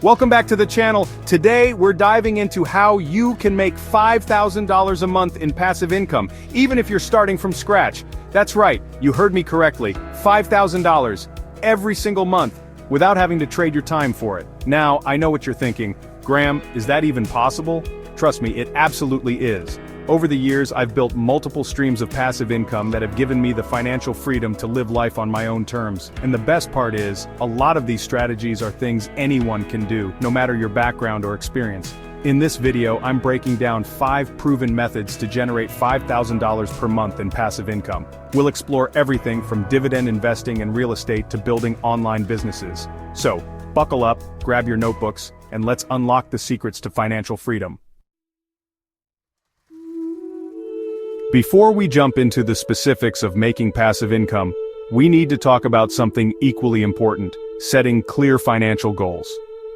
Welcome back to the channel. Today, we're diving into how you can make $5,000 a month in passive income, even if you're starting from scratch. That's right, you heard me correctly, $5,000 every single month, without having to trade your time for it. Now, I know what you're thinking, Graham, is that even possible? Trust me, it absolutely is. Over the years, I've built multiple streams of passive income that have given me the financial freedom to live life on my own terms. And the best part is, a lot of these strategies are things anyone can do, no matter your background or experience. In this video, I'm breaking down 5 proven methods to generate $5,000 per month in passive income. We'll explore everything from dividend investing and real estate to building online businesses. So, buckle up, grab your notebooks, and let's unlock the secrets to financial freedom. Before we jump into the specifics of making passive income, we need to talk about something equally important: setting clear financial goals.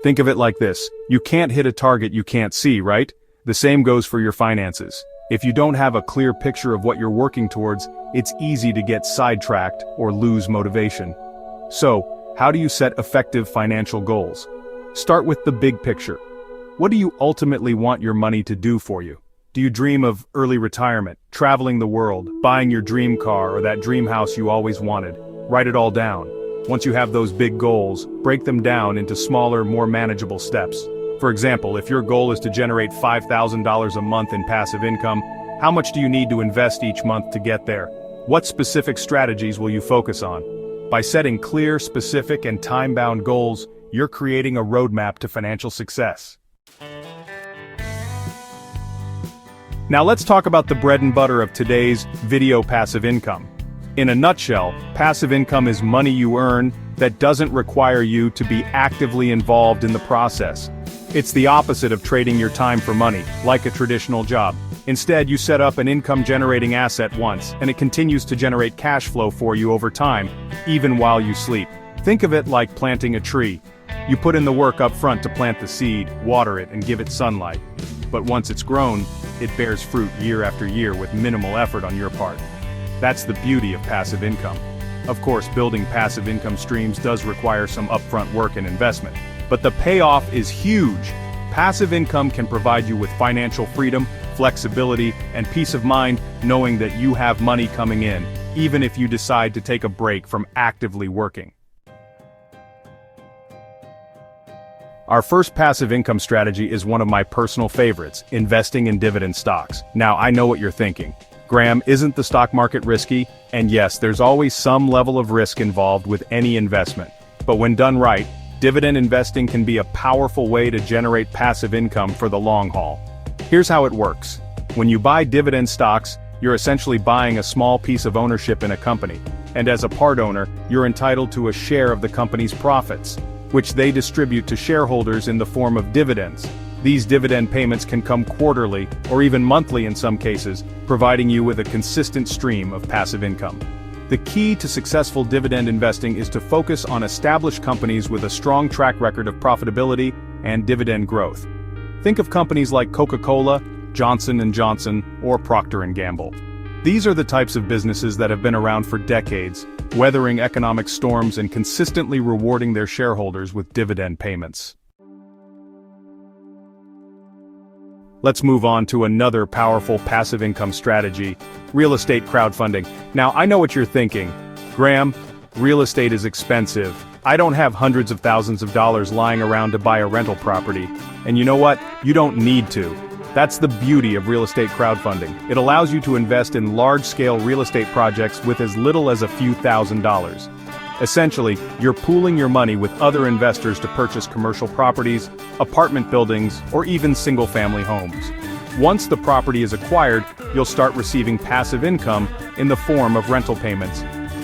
Think of it like this: you can't hit a target you can't see, right? The same goes for your finances. If you don't have a clear picture of what you're working towards, it's easy to get sidetracked or lose motivation. So, how do you set effective financial goals? Start with the big picture. What do you ultimately want your money to do for you? Do you dream of early retirement, traveling the world, buying your dream car or that dream house you always wanted? Write it all down. Once you have those big goals, break them down into smaller, more manageable steps. For example, if your goal is to generate $5,000 a month in passive income, how much do you need to invest each month to get there? What specific strategies will you focus on? By setting clear, specific, and time-bound goals, you're creating a roadmap to financial success. Now let's talk about the bread and butter of today's video: passive income. In a nutshell, passive income is money you earn that doesn't require you to be actively involved in the process. It's the opposite of trading your time for money, like a traditional job. Instead, you set up an income-generating asset once, and it continues to generate cash flow for you over time, even while you sleep. Think of it like planting a tree. You put in the work up front to plant the seed, water it, and give it sunlight. But once it's grown, it bears fruit year after year with minimal effort on your part. That's the beauty of passive income. Of course, building passive income streams does require some upfront work and investment, but the payoff is huge. Passive income can provide you with financial freedom, flexibility, and peace of mind knowing that you have money coming in, even if you decide to take a break from actively working. Our first passive income strategy is one of my personal favorites: investing in dividend stocks. Now, I know what you're thinking. Graham, isn't the stock market risky? And yes, there's always some level of risk involved with any investment. But when done right, dividend investing can be a powerful way to generate passive income for the long haul. Here's how it works. When you buy dividend stocks, you're essentially buying a small piece of ownership in a company. And as a part owner, you're entitled to a share of the company's profits, which they distribute to shareholders in the form of dividends. These dividend payments can come quarterly, or even monthly in some cases, providing you with a consistent stream of passive income. The key to successful dividend investing is to focus on established companies with a strong track record of profitability and dividend growth. Think of companies like Coca-Cola, Johnson & Johnson, or Procter & Gamble. These are the types of businesses that have been around for decades, weathering economic storms and consistently rewarding their shareholders with dividend payments. Let's move on to another powerful passive income strategy: real estate crowdfunding. Now, I know what you're thinking. Graham, real estate is expensive. I don't have hundreds of thousands of dollars lying around to buy a rental property. And you know what? You don't need to. That's the beauty of real estate crowdfunding. It allows you to invest in large-scale real estate projects with as little as a few $1,000s. Essentially, you're pooling your money with other investors to purchase commercial properties, apartment buildings, or even single-family homes. Once the property is acquired, you'll start receiving passive income in the form of rental payments,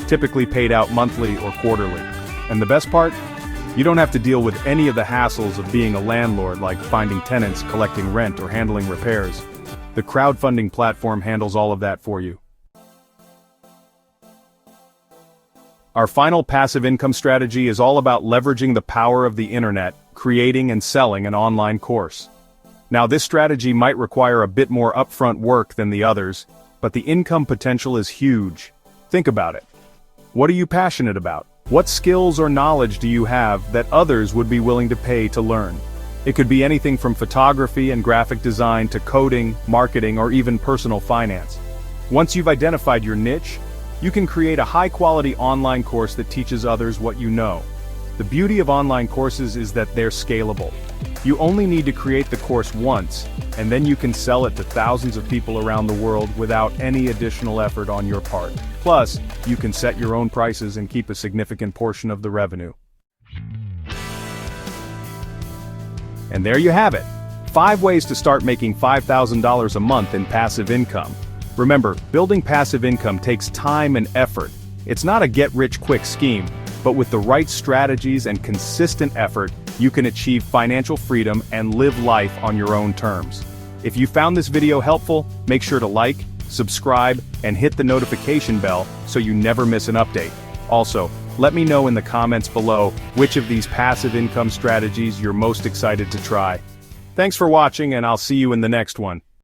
typically paid out monthly or quarterly. And the best part? You don't have to deal with any of the hassles of being a landlord, like finding tenants, collecting rent, or handling repairs. The crowdfunding platform handles all of that for you. Our final passive income strategy is all about leveraging the power of the internet, creating and selling an online course. Now, this strategy might require a bit more upfront work than the others, but the income potential is huge. Think about it. What are you passionate about? What skills or knowledge do you have that others would be willing to pay to learn? It could be anything from photography and graphic design to coding, marketing, or even personal finance. Once you've identified your niche, you can create a high-quality online course that teaches others what you know. The beauty of online courses is that they're scalable. You only need to create the course once, and then you can sell it to thousands of people around the world without any additional effort on your part. Plus, you can set your own prices and keep a significant portion of the revenue. And there you have it. 5 ways to start making $5,000 a month in passive income. Remember, building passive income takes time and effort. It's not a get-rich-quick scheme, but with the right strategies and consistent effort, you can achieve financial freedom and live life on your own terms. If you found this video helpful, make sure to like, subscribe, and hit the notification bell so you never miss an update. Also, let me know in the comments below which of these passive income strategies you're most excited to try. Thanks for watching, and I'll see you in the next one.